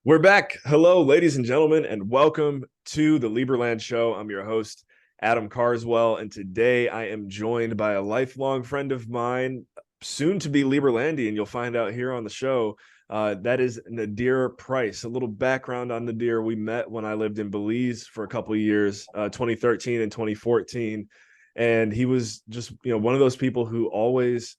We're back. Hello, ladies and gentlemen, and welcome to the Liberland Show. I'm your host, Adam Carswell, and today I am joined by a lifelong friend of mine, soon to be Liberlandian. You'll find out here on the show. That is Nadir Price. A little background on Nadir. We met when I lived in Belize for a couple of years, 2013 and 2014, and he was just one of those people who always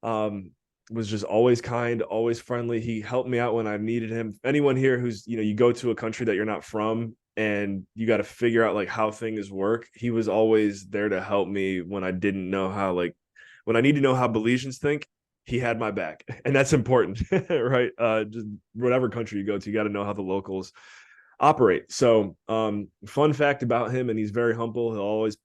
um, was just always kind, always friendly. He helped me out when I needed him. Anyone here who's, you go to a country that you're not from and you got to figure out like how things work. He was always there to help me when I didn't know how, like when I need to know how Belizeans think, he had my back. And that's important, right? Just whatever country you go to, you got to know how the locals operate. So, fun fact about him, and he's very humble.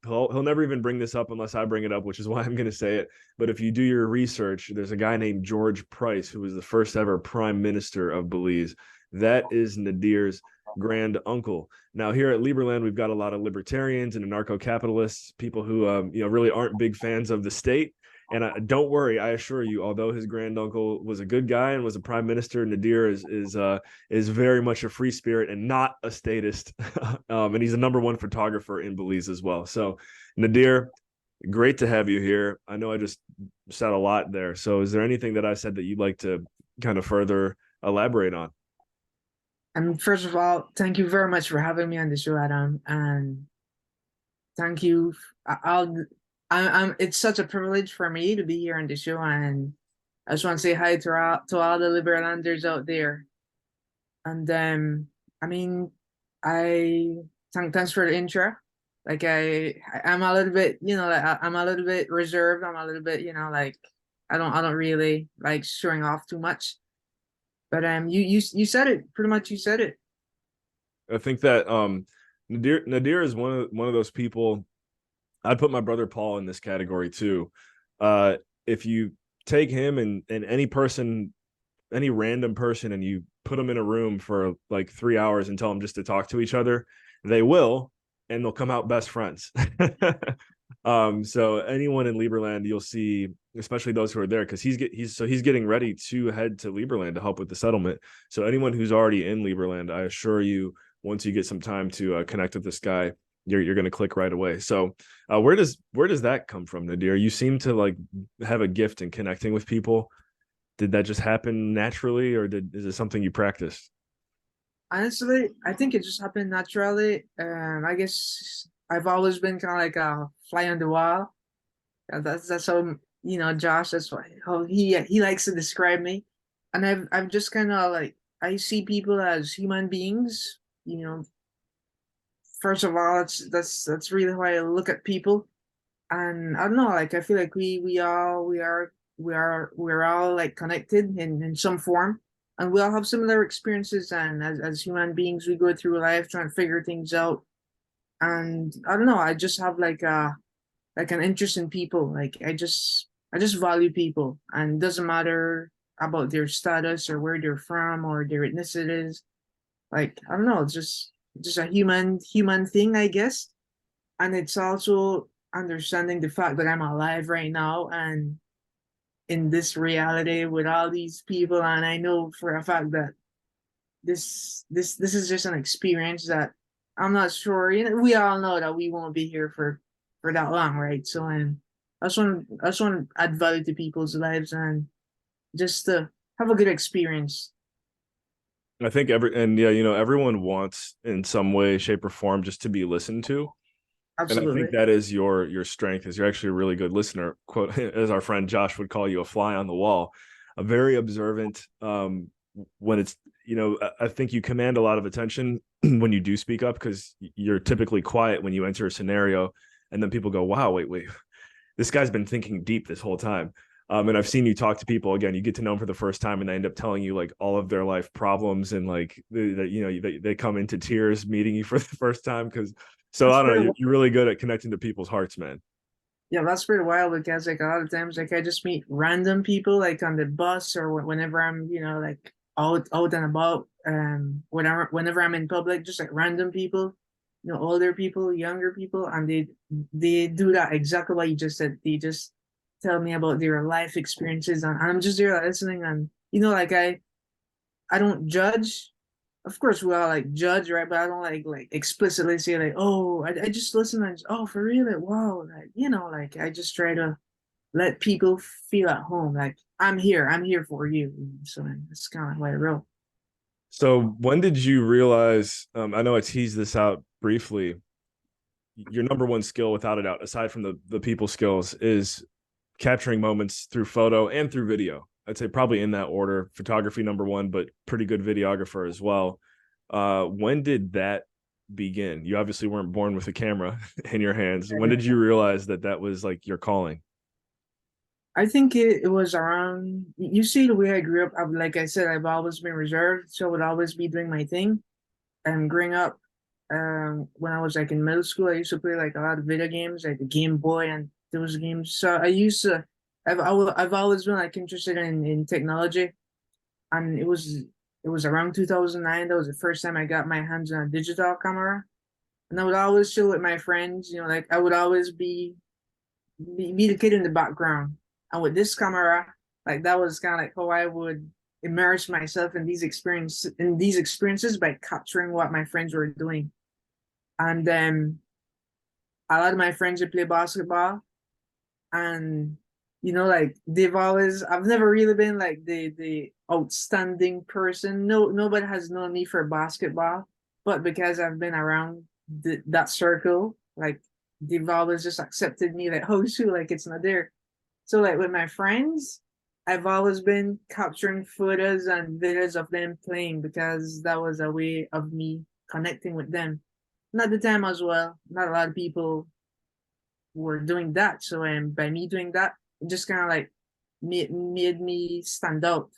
He'll never even bring this up unless I bring it up, which is why I'm going to say it. But if you do your research, there's a guy named George Price who was the first ever prime minister of Belize. That is Nadir's grand uncle. Now, here at Liberland, we've got a lot of libertarians and anarcho-capitalists, people who really aren't big fans of the state. And don't worry, I assure you, although his granduncle was a good guy and was a prime minister, Nadir is very much a free spirit and not a statist. And he's a #1 photographer in Belize as well. So, Nadir, great to have you here. I know I just said a lot there. So, is there anything that I said that you'd like to kind of further elaborate on? And first of all, thank you very much for having me on the show, Adam. And thank you. It's such a privilege for me to be here on the show. And I just want to say hi to all the Liberlanders out there. And I mean, I thanks for the intro. Like I'm a little bit, I'm a little bit reserved. I'm a little bit, like I don't really like showing off too much. But you said it pretty much. You said it. I think that Nadir is one of those people. I'd put my brother Paul in this category too. If you take him and any random person, and you put them in a room for like 3 hours and tell them just to talk to each other, they will, and they'll come out best friends. So anyone in Liberland, you'll see, especially those who are there, because he's getting ready to head to Liberland to help with the settlement. So anyone who's already in Liberland, I assure you, once you get some time to connect with this guy, you're going to click right away. So where does that come from, Nadir? You seem to like have a gift in connecting with people. Did that just happen naturally, or is it something you practice? Honestly, I think it just happened naturally. I guess I've always been kind of like a fly on the wall. That's how Josh. That's how he likes to describe me. And I've just kind of like I see people as human beings. First of all, that's really how I look at people. And I don't know, like I feel like we're all like connected in some form, and we all have similar experiences, and as human beings we go through life trying to figure things out. And I don't know, I just have like an interest in people. Like I just value people, and it doesn't matter about their status or where they're from or their ethnicity. Like I don't know, it's just a human thing, I guess. And it's also understanding the fact that I'm alive right now and in this reality with all these people, and I know for a fact that this is just an experience that I'm not sure. We all know that we won't be here for that long, right? So I just want to add value to people's lives and just to have a good experience. I think yeah, everyone wants in some way, shape, or form just to be listened to. And I think Absolutely. that is your strength, is you're actually a really good listener, quote, as our friend Josh would call you, a fly on the wall, a very observant. When it's, I think you command a lot of attention when you do speak up, because you're typically quiet when you enter a scenario, and then people go, wow, wait, this guy's been thinking deep this whole time. And I've seen you talk to people, again, you get to know them for the first time, and they end up telling you like all of their life problems, and like they come into tears meeting you for the first time. Because so That's I don't know, pretty you're really good at connecting to people's hearts, man. Yeah, that's pretty wild because like a lot of times like I just meet random people like on the bus or whenever I'm like out and about whenever I'm in public, just like random people, older people, younger people, and they do that exactly what you just said. They just tell me about their life experiences, and I'm just there listening. And like I don't judge, of course we all like judge, right? But I don't like explicitly say like, oh, I just listen and oh, for real, like, wow, like like I just try to let people feel at home, like I'm here for you. So that's kind of what I wrote. So when did you realize? I know I teased this out briefly. Your number one skill, without a doubt, aside from the people skills, is capturing moments through photo and through video. I'd say probably in that order. Photography number one, but pretty good videographer as well. When did that begin? You obviously weren't born with a camera in your hands. When did you realize that that was like your calling? I think it was around, you see the way I grew up. Like I said, I've always been reserved, so I would always be doing my thing. And growing up, when I was like in middle school, I used to play like a lot of video games, like the Game Boy and those games. So I used to, I've always been like interested in technology, and it was around 2009. That was the first time I got my hands on a digital camera, and I would always chill with my friends. Like I would always be the kid in the background. And with this camera, like that was kind of like how I would immerse myself in these experiences by capturing what my friends were doing. And then a lot of my friends would play basketball, and like I've never really been like the outstanding person. No, nobody has known me for basketball, but because I've been around that circle, like they've always just accepted me like, oh shoot, like it's not there. So like with my friends, I've always been capturing photos and videos of them playing because that was a way of me connecting with them. Not the time as well. Not a lot of people were doing that. So by me doing that, it just kind of like made me stand out.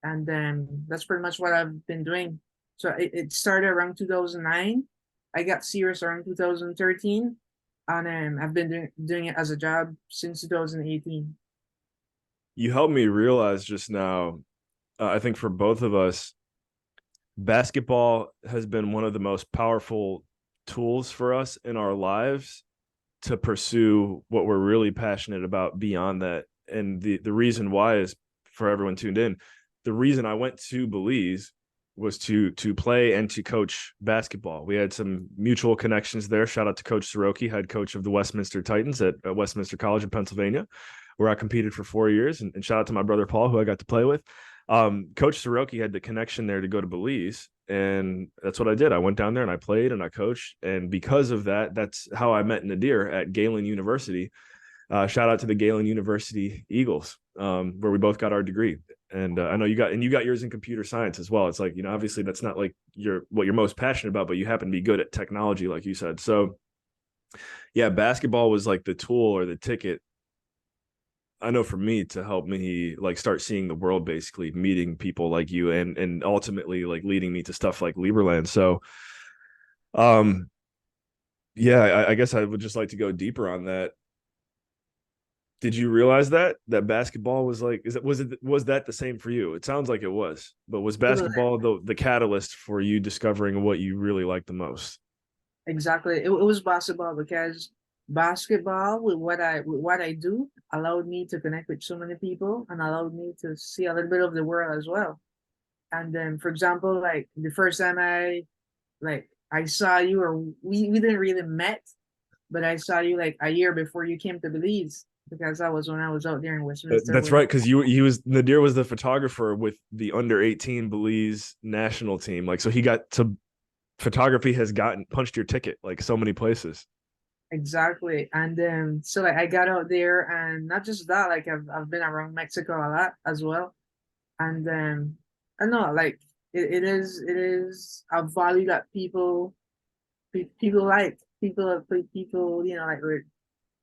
And then that's pretty much what I've been doing. So it started around 2009. I got serious around 2013, and I've been doing it as a job since 2018. You helped me realize just now, I think for both of us, basketball has been one of the most powerful tools for us in our lives to pursue what we're really passionate about beyond that. And the reason why is, for everyone tuned in, the reason I went to Belize was to play and to coach basketball. We had some mutual connections there. Shout out to Coach Soroki, head coach of the Westminster Titans at Westminster College in Pennsylvania, where I competed for 4 years. And shout out to my brother Paul, who I got to play with. Coach Soroki had the connection there to go to Belize, and that's what I did. I went down there and I played and I coached, and because of that, that's how I met Nadir at Galen University. Shout out to the Galen University Eagles, where we both got our degree. And I know you got yours in computer science as well. It's like, obviously that's not like what you're most passionate about, but you happen to be good at technology, like you said. So yeah, basketball was like the tool or the ticket, I know, for me, to help me like start seeing the world, basically meeting people like you, and ultimately like leading me to stuff like Liberland. So um yeah, I guess I would just like to go deeper on that. Did you realize that basketball was like, was that the same for you? It sounds like it was, but was basketball the catalyst for you discovering what you really like the most? Exactly. It was basketball because basketball with what I do allowed me to connect with so many people and allowed me to see a little bit of the world as well. And then for example, like the first time I saw you, or we didn't really met, but I saw you like a year before you came to Belize, because that was when I was out there in Westminster That's with right, because he was Nadir was the photographer with the under 18 Belize national team. Like, so he got to photography has gotten punched your ticket like so many places. exactly. And then so like I got out there, and not just that, like I've been around Mexico a lot as well. And then I know like it is a value that people like people like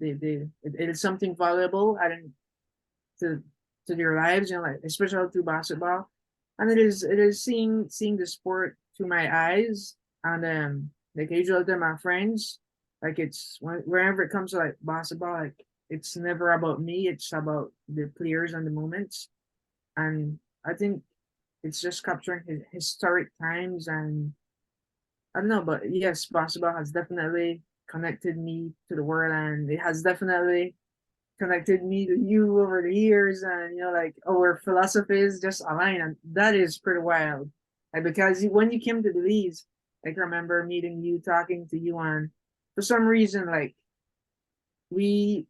it is something valuable, I think, to their lives, like especially through basketball. And it is seeing the sport through my eyes. And like I usually tell my friends, like whenever it comes to like basketball, like it's never about me, it's about the players and the moments. And I think it's just capturing historic times. And I don't know, but yes, basketball has definitely connected me to the world, and it has definitely connected me to you over the years. And like our philosophies just align, and that is pretty wild. Like, because when you came to Belize, like I remember meeting you, talking to you, and for some reason, like we,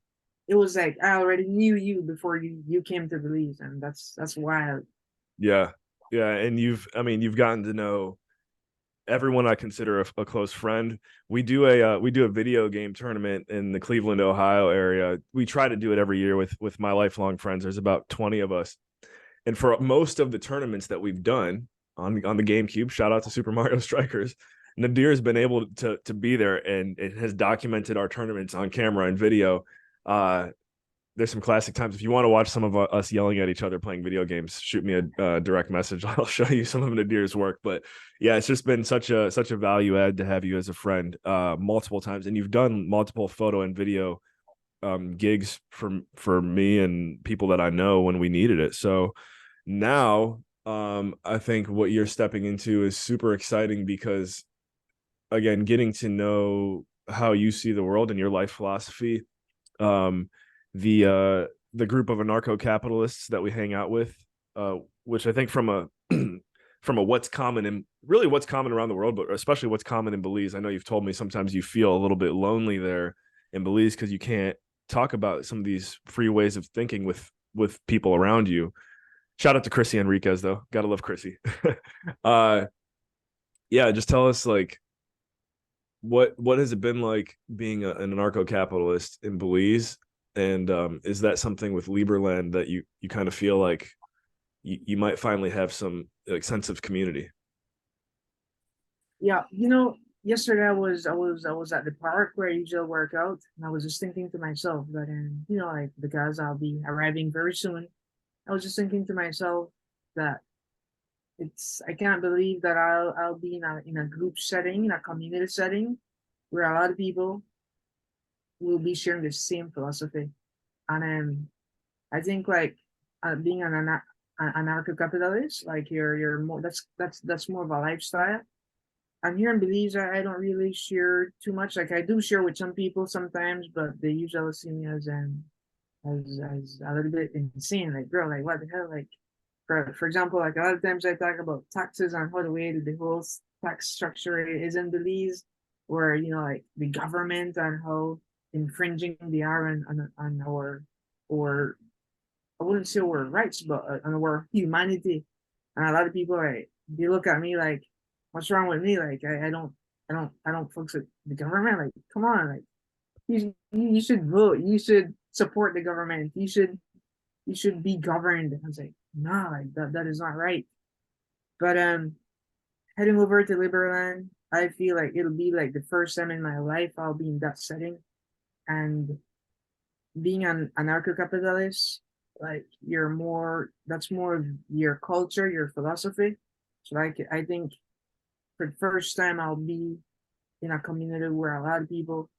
it was like I already knew you before you came to Belize, and that's wild. Yeah. Yeah. And you've gotten to know everyone I consider a close friend. We do a video game tournament in the Cleveland, Ohio area. We try to do it every year with my lifelong friends. There's about 20 of us. And for most of the tournaments that we've done on the GameCube, shout out to Super Mario Strikers, Nadir has been able to be there, and it has documented our tournaments on camera and video. There's some classic times. If you want to watch some of us yelling at each other playing video games, shoot me a direct message. I'll show you some of Nadir's work. But yeah, it's just been such a value add to have you as a friend multiple times, and you've done multiple photo and video gigs for me and people that I know when we needed it. So now I think what you're stepping into is super exciting because, again, getting to know how you see the world and your life philosophy. Um, the group of anarcho-capitalists that we hang out with, which I think from a from a what's common and really what's common around the world, but especially what's common in Belize. I know you've told me sometimes you feel a little bit lonely there in Belize because you can't talk about some of these free ways of thinking with people around you. Shout out to Chrissy Enriquez though. Gotta love Chrissy. uh yeah, just tell us like what has it been like being an anarcho-capitalist in Belize? And is that something with Liberland that you kind of feel like you might finally have some like sense of community? Yeah, yesterday I was at the park where I usually work out, and I was just thinking to myself that, like because I'll be arriving very soon, I was just thinking to myself that I can't believe that I'll be in a group setting, in a community setting, where a lot of people will be sharing the same philosophy. And I think like being an anarcho-capitalist, like you're more that's more of a lifestyle. And here in Belize, I don't really share too much. Like I do share with some people sometimes, but they usually see me as a little bit insane. Like, girl, like what the hell? Like, for example, like a lot of times I talk about taxes and how the way that the whole tax structure is in Belize, where like the government and how infringing they are on our, or I wouldn't say our rights, but on our humanity. And a lot of people, like, they look at me like, what's wrong with me? Like I don't focus with the government. Like, come on, like you should vote. You should support the government. You should be governed. I was like, nah, like that is not right. But heading over to Liberland, I feel like it'll be like the first time in my life I'll be in that setting. And being an anarcho-capitalist, like that's more of your culture, your philosophy. So like I think for the first time I'll be in a community where a lot of people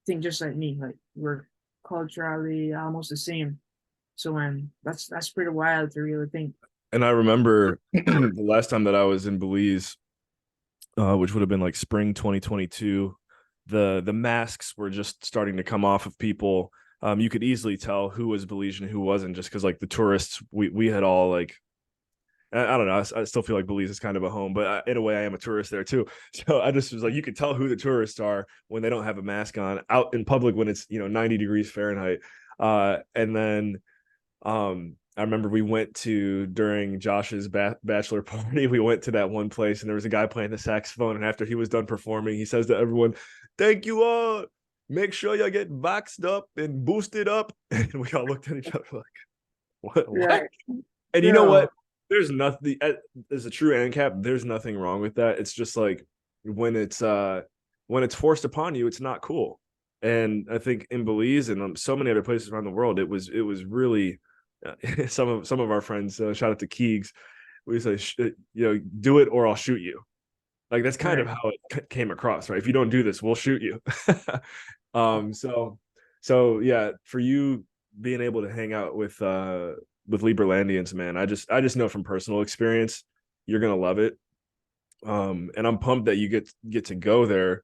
think just like me, like we're culturally almost the same. So that's pretty wild to really think. And I remember the last time that I was in Belize, which would have been like spring 2022, the masks were just starting to come off of people. You could easily tell who was Belizean and who wasn't, just because like the tourists, we had all like I don't know. I still feel like Belize is kind of a home, but in a way, I am a tourist there too. So I just was like, you could tell who the tourists are when they don't have a mask on out in public when it's 90 degrees Fahrenheit. And then I remember we went to during Josh's bachelor party. We went to that one place, and there was a guy playing the saxophone. And after he was done performing, he says to everyone, "Thank you all. Make sure you get vaxxed up and boosted up." And we all looked at each other like, "What? What?" Right. And you know Yeah. what? There's nothing as a true ANCAP, there's nothing wrong with that. It's just like when it's forced upon you, it's not cool. And I think in Belize and so many other places around the world, it was really some of our friends, shout out to Keegs, we say, do it or I'll shoot you. Like that's kind of Right. how it came across, right? If you don't do this, we'll shoot you. So yeah, for you being able to hang out with Liberlandians, man, I just know from personal experience, you're gonna love it. And I'm pumped that you get to go there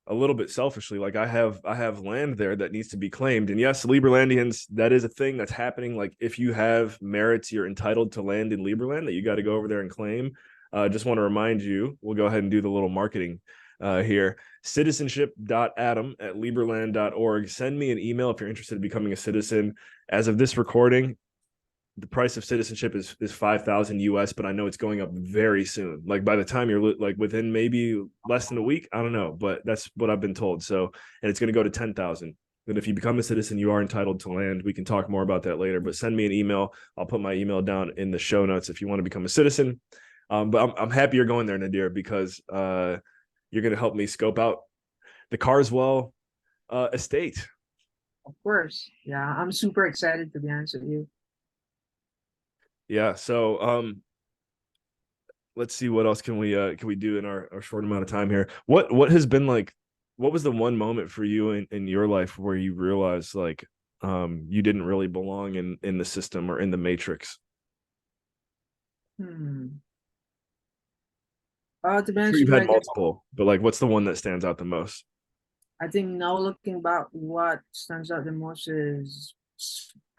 a little bit selfishly. Like I have land there that needs to be claimed. And yes, Liberlandians, that is a thing that's happening. Like if you have merits, you're entitled to land in Liberland that you got to go over there and claim. Just want to remind you, we'll go ahead and do the little marketing here. Citizenship.adam@liberland.org. Send me an email if you're interested in becoming a citizen. As of this recording, the price of citizenship is 5,000 US, but I know it's going up very soon. Like by the time you're like within maybe less than a week, I don't know, but that's what I've been told. So, and it's going to go to 10,000. But if you become a citizen, you are entitled to land. We can talk more about that later, but send me an email. I'll put my email down in the show notes if you want to become a citizen. But I'm happy you're going there, Nadir, because you're going to help me scope out the Carswell estate. Of course. Yeah, I'm super excited, to be honest with you. Yeah. So let's see what else can we do in our short amount of time here. What has been like, what was the one moment for you in your life where you realized like you didn't really belong in the system or in the matrix? To be I'm sure honest you've with you, had I guess multiple, but like what's the one that stands out the most? I think now looking back, what stands out the most is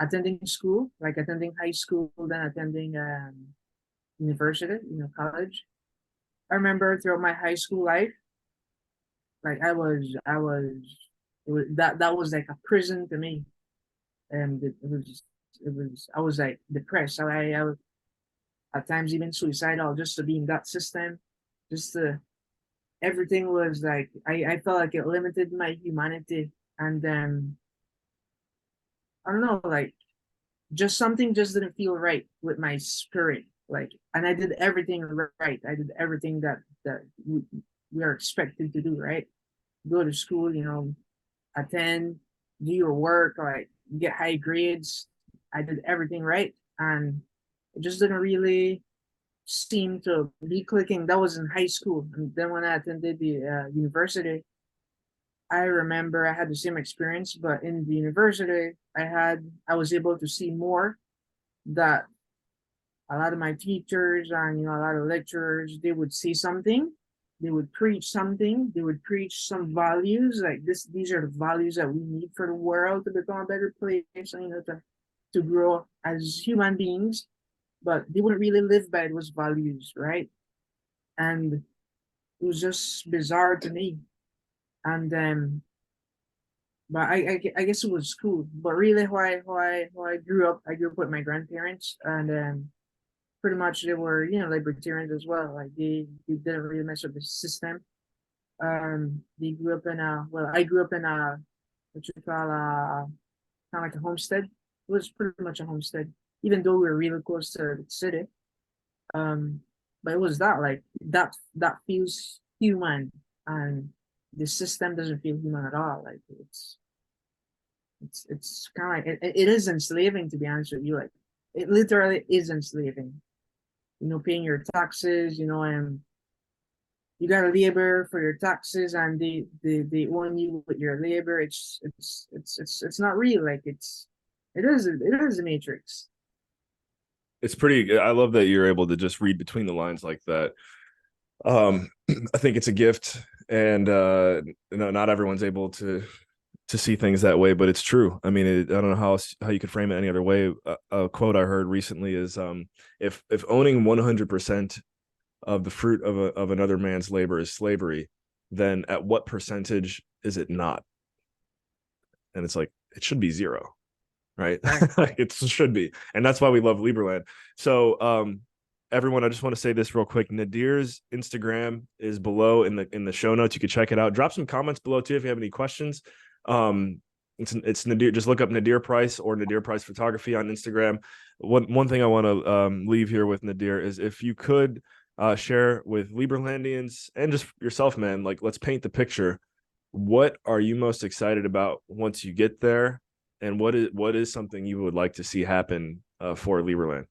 attending school, like attending high school, then attending university, college. I remember throughout my high school life, like that was like a prison to me, and I was like depressed. I was at times even suicidal just to be in that system, just to everything was like I felt like it limited my humanity, and then I don't know, like just something just didn't feel right with my spirit, like, and I did everything right. I did everything that we are expected to do, right? Go to school, attend, do your work, like get high grades. I did everything right, and it just didn't really seem to be clicking. That was in high school, and then when I attended the university, I remember I had the same experience, but in the university, I was able to see more that a lot of my teachers and a lot of lecturers, they would say something, they would preach something, they would preach some values like this. These are the values that we need for the world to become a better place, and to grow as human beings. But they wouldn't really live by those values, right? And it was just bizarre to me. And but I guess it was cool. But really, how I grew up, I grew up with my grandparents, and pretty much they were libertarians as well. Like they didn't really mess with the system. They grew up in a well, I grew up in a what you call a kind of like a homestead. It was pretty much a homestead, even though we were really close to the city. Um, but it was that like that feels human, and the system doesn't feel human at all. Like it's kind of like it is enslaving, to be honest with you. Like it literally is enslaving. Paying your taxes, and you gotta labor for your taxes, and they own you with your labor. It's not real. Like it is a matrix. It's pretty. I love that you're able to just read between the lines like that. Um, I think it's a gift, and not everyone's able to see things that way, but it's true. I mean, I don't know how you could frame it any other way. A quote I heard recently is, if owning 100% of the fruit of another man's labor is slavery, then at what percentage is it not? And it's like it should be zero, right? Right. It should be, and that's why we love Liberland. So, everyone, I just want to say this real quick. Nadir's Instagram is below in the show notes. You can check it out. Drop some comments below too if you have any questions. It's Nadir. Just look up Nadir Price or Nadir Price Photography on Instagram. One thing I want to leave here with Nadir is if you could share with Liberlandians and just yourself, man, like let's paint the picture. What are you most excited about once you get there, and what is something you would like to see happen for Liberland?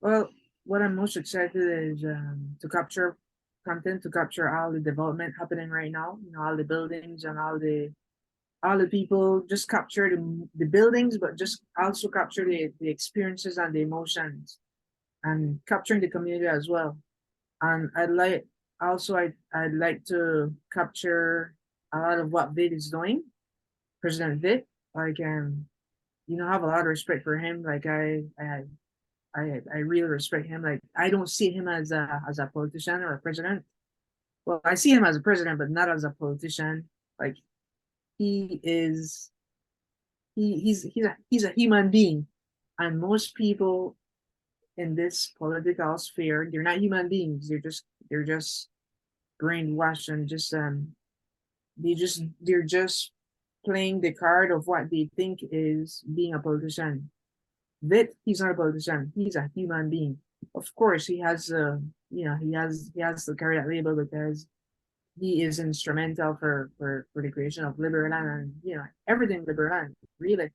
Well, what I'm most excited is to capture content, to capture all the development happening right now. All the buildings and all the people. Just capture the buildings, but just also capture the experiences and the emotions, and capturing the community as well. And I'd like to capture a lot of what Vid is doing, President Vid. Like I have a lot of respect for him. Like I really respect him. Like I don't see him as a politician or a president. Well, I see him as a president, but not as a politician. Like he is he's a human being, and most people in this political sphere, they're not human beings. They're just brainwashed and just they're just playing the card of what they think is being a politician. That he's not a politician. He's a human being. Of course, he has he has to carry that label because he is instrumental for the creation of Liberland and everything Liberland really.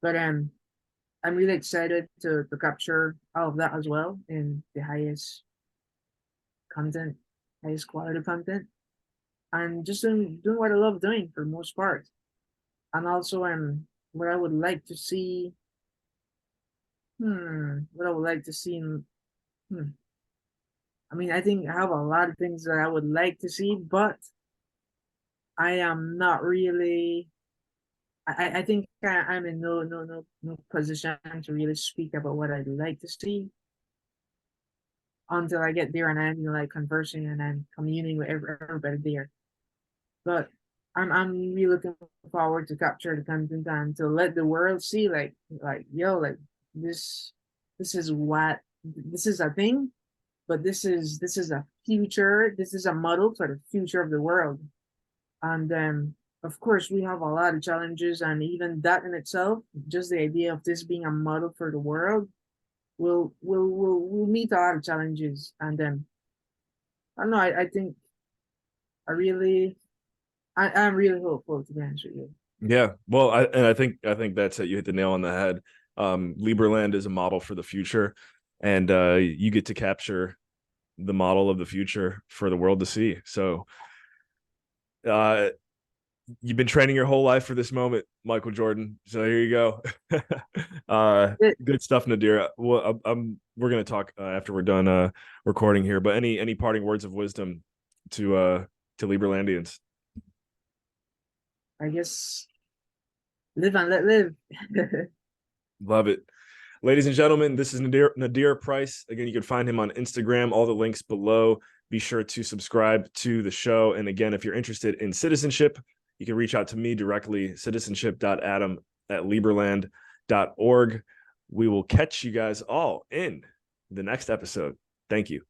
But I'm really excited to capture all of that as well in the content, highest quality content, and just doing what I love doing for the most part. And also, what I would like to see, what I would like to see, hmm, I mean, I think I have a lot of things that I would like to see, but I am not really. I think I'm in no position to really speak about what I'd like to see until I get there and I'm like conversing and I'm communing with everybody there. But I'm really looking forward to capture the content and to let the world see like yo like this this is what this is a thing, but this is a future. This is a model for the future of the world. And of course, we have a lot of challenges, and even that in itself, just the idea of this being a model for the world, will meet a lot of challenges. And I don't know. I think I'm really hopeful, to be honest with you. Yeah, well, I think that's it. You hit the nail on the head. Liberland is a model for the future, and you get to capture the model of the future for the world to see. So, uh, you've been training your whole life for this moment, Michael Jordan. So here you go. Good stuff, Nadir. Well, we're gonna talk after we're done recording here. But any parting words of wisdom to Liberlandians? I guess live and let live. Love it. Ladies and gentlemen, this is Nadir Price. Again, you can find him on Instagram, all the links below. Be sure to subscribe to the show. And again, if you're interested in citizenship, you can reach out to me directly, citizenship.adam@liberland.org. We will catch you guys all in the next episode. Thank you.